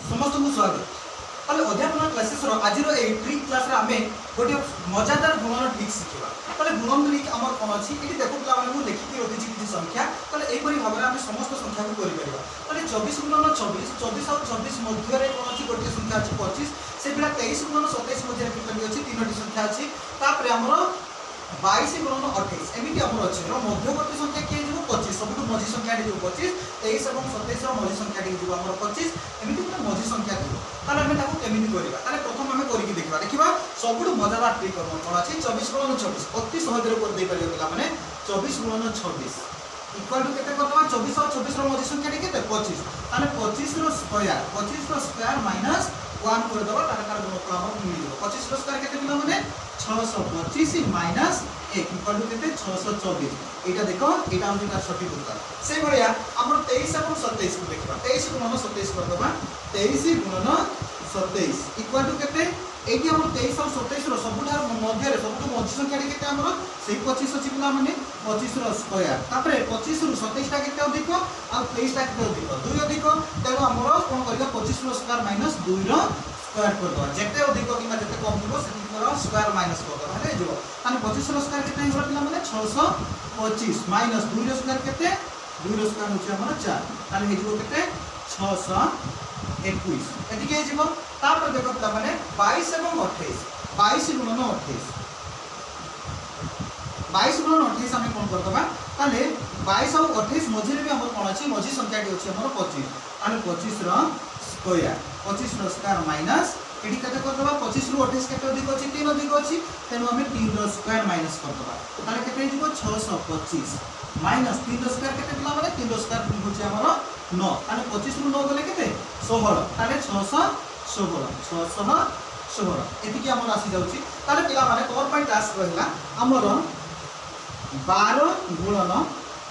समस्त को स्वागत। ताले अध्यापन क्लासेस रो आज रो ए ट्रिक क्लास रे आमे गोटे मजादार गुणन ट्रिक शिखिबा। ताले गुणन ट्रिक हमर कोन अछि एटी देखो पिला माने को लिखि के रखिछि किछि संख्या। ताले एई परि भाबरे आमे समस्त संख्या को करि परिबा। ताले 24 गुणन 24 24 और 24 मध्य रे कोन अछि गोटे संख्या अछि 25 से बिला 23 गुणन 27 मध्य रे कितनी अछि तीनोटी संख्या अछि। तापरे हमर 22 गुणन 28 एमिति हमर अछि रो मध्यवर्ती संख्या के जो 25 सबटु मझी संख्या जो 25 23 और 27 रो मझी संख्या के जो हमर 25 एमिति गुटे मझी संख्या दिबो। ताले हम ताको केमिति करिबा ताले प्रथम हम करि के देखिबा सबटु मजादार ट्रिक कोन अछि 24 गुणन 24 अति सहज रे कर दे परियो पिला माने 24 गुणन 26 इक्वल टू केते करदबा 24 और 26 रो मझी संख्या केते 25 ताले 25 रो स्क्वायर माइनस 1 कर दबा ताले कार गुणफल हमर मिल जिवो 25 रो स्क्वायर केते पिला माने 625 माइनस 1 इक्वल टू केते 624 एटा देखो एटा हम तार सटीक उत्तर से भलिया हमर 23 और 27 को देखबा 23 गुणन 27 कर दबा 23 गुणन 27 इक्वल टू केते एटी हमर 23 और 27 रो सबुठार मध्य रे सबटु मझी संख्या केते हमर सेही 25 अछि पिला माने 25 रो स्क्वायर तापरे 25 रो 27 टा केते अधिक आ 23 टा केते अधिक 2 अधिक तेनो हमर कोन करिया 25 रो स्क्वायर माइनस 2 रो स्क्वायर कर दो जेते अधिक किमा जेते कम थिबो सेति रो स्क्वायर माइनस कर दो हेले जो ताने 25 रो स्क्वायर केते हिबो पिला माने 625 माइनस 2 रो स्क्वायर केते 2 रो स्क्वायर होछि हमर 4 ताने हिजो केते 621 एति के हिजो तापर देखो पिला माने 22 एवं 28 22 गुणन 28 22 गुणन 28 हम कोन करतबा ताले 22 और 28 मझी रे भी हमर कोन अछि मझी संख्या टी अछि हमर 25 ताले 25 रो स्क्वायर माइनस एडी कते करदबा 25 रो 28 केते अधिक अछि 3 अधिक अछि तेनु हम 3 रो स्क्वायर माइनस करदबा ताले केते हिजो 625 माइनस 3 रो स्क्वायर केते पिला माने 3 रो स्क्वायर होछि हमर 9 ताले 25 रो 9 गले केते 16 ताले 616 एति कि हमर आसी जाउछि ताले पिला माने तोर पई टास्क रहला हमर 12 गुणन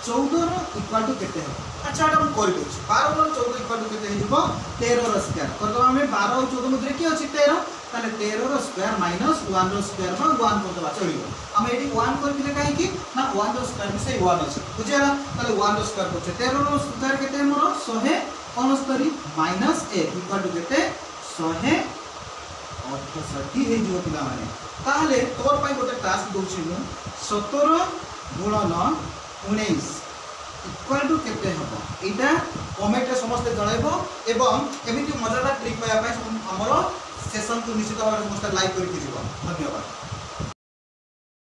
14 रो इक्वल टू केते है अच्छा हम कर दोछि 12 गुणन 14 इक्वल टू केते हिजबो 13 रो स्क्वायर करदो हम 12 और 14 मध्य के अछि 13 ताले 13 रो स्क्वायर माइनस 1 रो स्क्वायर में 1 कर दबा चलिबो हम एडी 1 कर दिले काहे कि ना 1 रो स्क्वायर में से 1 अछि बुझिया ताले 1 रो स्क्वायर करछे 13 रो स्क्वायर केते मोर 169 माइनस 1 इक्वल टू केते 168 हे जो पिला माने ताले तोर पई गोटे टास्क दोछि मु 17 गुणन 19 इक्वल टू केते हबो एटा कमेंट रे समस्त जणाइबो एवं एमिति मजादार ट्रिक पाया हमरो सेशन को निश्चित भाव में लाइक करके जीव धन्यवाद।